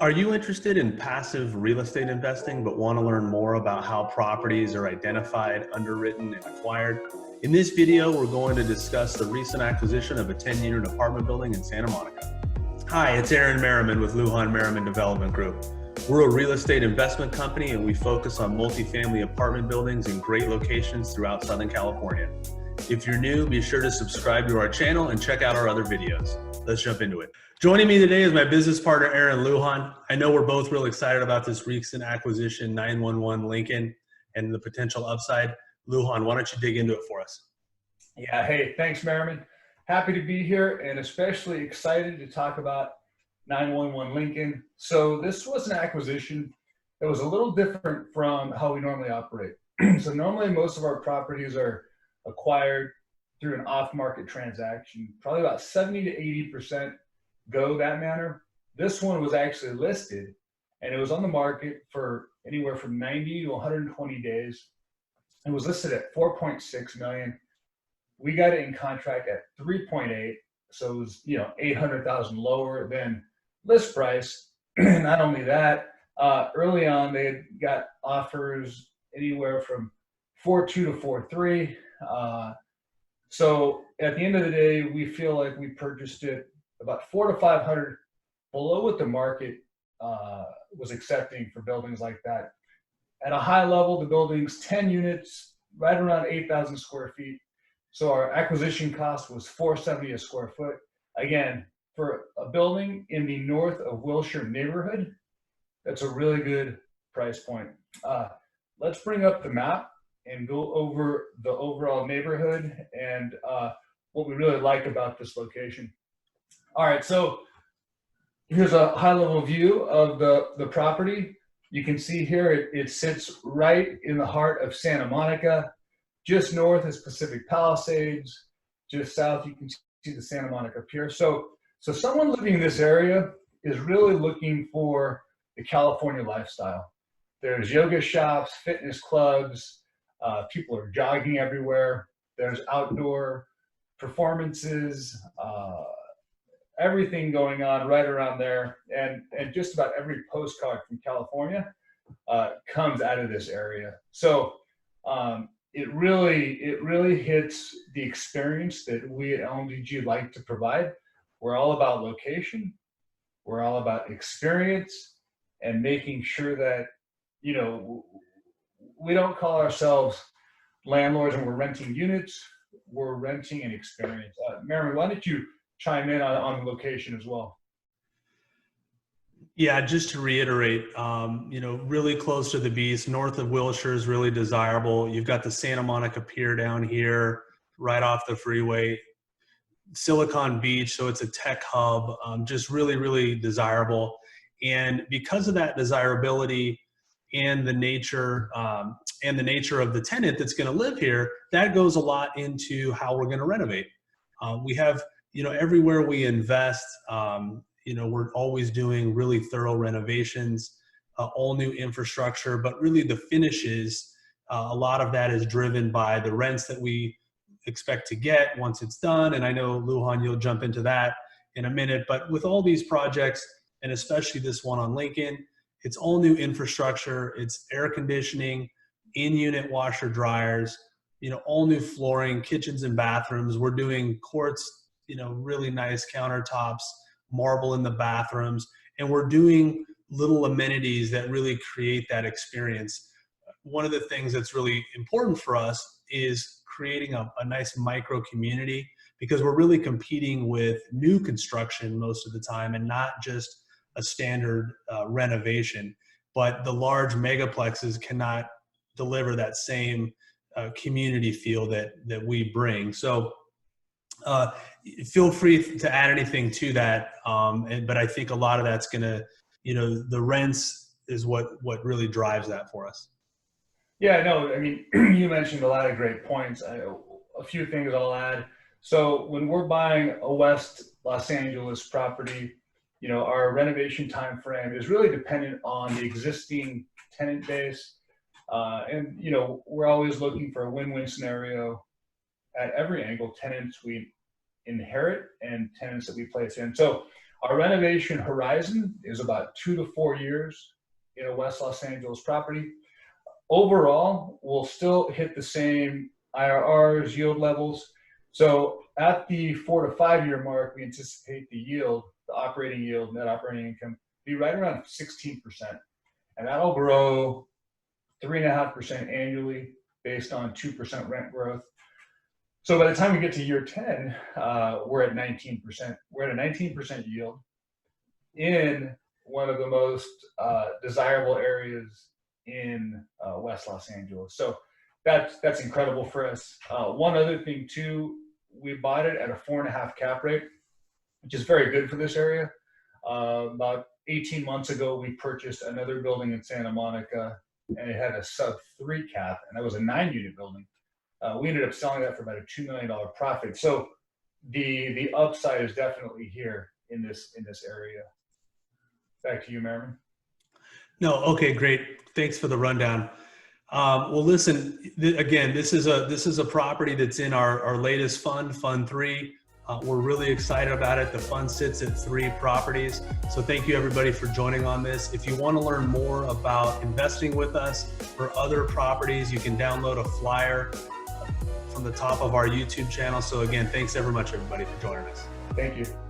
Are you interested in passive real estate investing but want to learn more about how properties are identified, underwritten, and acquired? In this video, we're going to discuss the recent acquisition of a 10-unit apartment building in Santa Monica. Hi, it's Aaron Merriman with Lujan Merriman Development Group. We're a real estate investment company and we focus on multifamily apartment buildings in great locations throughout Southern California. If you're new, be sure to subscribe to our channel and check out our other videos. Let's jump into it. Joining me today is my business partner, Aaron Lujan. I know we're both real excited about this recent acquisition, 911 Lincoln, and the potential upside. Lujan, why don't you dig into it for us? Yeah, hey, thanks, Merriman. Happy to be here and especially excited to talk about 911 Lincoln. So this was an acquisition that was a little different from how we normally operate. So normally most of our properties are acquired through an off-market transaction. Probably about 70 to 80% go that manner. This one was actually listed and it was on the market for anywhere from 90 to 120 days. It was listed at 4.6 million. We got it in contract at 3.8. So it was, 800,000 lower than list price. Not only that, early on they had got offers anywhere from 4.2 to 4.3. So at the end of the day, we feel like we purchased it about 400 to 500 below what the market was accepting for buildings like that. At a high level, the building's 10 units, right around 8,000 square feet. So our acquisition cost was $470 a square foot. Again, for a building in the north of Wilshire neighborhood, that's a really good price point. Let's bring up the map and go over the overall neighborhood and what we really like about this location. All right, so here's a high-level view of the property. You can see here it sits right in the heart of Santa Monica. Just north is Pacific Palisades. Just south, you can see the Santa Monica Pier. So someone living in this area is really looking for the California lifestyle. There's yoga shops, fitness clubs, people are jogging everywhere. There's outdoor performances, everything going on right around there. And just about every postcard from California comes out of this area. So it really hits the experience that we at LMDG like to provide. We're all about location. We're all about experience and making sure that, we don't call ourselves landlords and we're renting units. We're renting an experience. Merriman, why don't you chime in on the location as well? Yeah, just to reiterate, really close to the beach, north of Wilshire is really desirable. You've got the Santa Monica Pier down here, right off the freeway. Silicon Beach, so it's a tech hub, just really, really desirable. And because of that desirability and the nature of the tenant that's going to live here, that goes a lot into how we're going to renovate. We have, everywhere we invest, we're always doing really thorough renovations, all new infrastructure, but really the finishes, a lot of that is driven by the rents that we expect to get once it's done. And I know, Lujan, you'll jump into that in a minute, but with all these projects, and especially this one on Lincoln, it's all new infrastructure, it's air conditioning, in-unit washer dryers, all new flooring, kitchens and bathrooms. We're doing quartz, really nice countertops, marble in the bathrooms, and we're doing little amenities that really create that experience. One of the things that's really important for us is creating a nice micro community, because we're really competing with new construction most of the time and not just a standard renovation. But the large megaplexes cannot deliver that same community feel that we bring. So feel free to add anything to that. But I think a lot of that's gonna, the rents is what really drives that for us. Yeah, no, I mean, you mentioned a lot of great points. A few things I'll add. So when we're buying a West Los Angeles property, our renovation time frame is really dependent on the existing tenant base. And we're always looking for a win-win scenario at every angle, tenants we inherit and tenants that we place in. So Our renovation horizon is about 2 to 4 years in a West Los Angeles property. Overall, we'll still hit the same IRRs, yield levels. So at the 4 to 5 year mark, we anticipate the yield, the operating yield, net operating income, be right around 16%. And that'll grow 3.5% annually based on 2% rent growth. So by the time we get to year 10, we're at 19%. We're at a 19% yield in one of the most desirable areas in West Los Angeles. So that's incredible for us. One other thing too, we bought it at a 4.5 cap rate, which is very good for this area. About 18 months ago, we purchased another building in Santa Monica, and it had a sub 3 cap, and that was a 9-unit building. We ended up selling that for about a $2 million profit. So the upside is definitely here in this area. Back to you, Merriman. No, okay, great. Thanks for the rundown. Well, listen, again, this is a property that's in our latest fund, Fund 3. We're really excited about it. The fund sits at 3 properties. So thank you everybody for joining on this. If you want to learn more about investing with us or other properties, you can download a flyer from the top of our YouTube channel. So again, thanks ever much everybody for joining us. Thank you.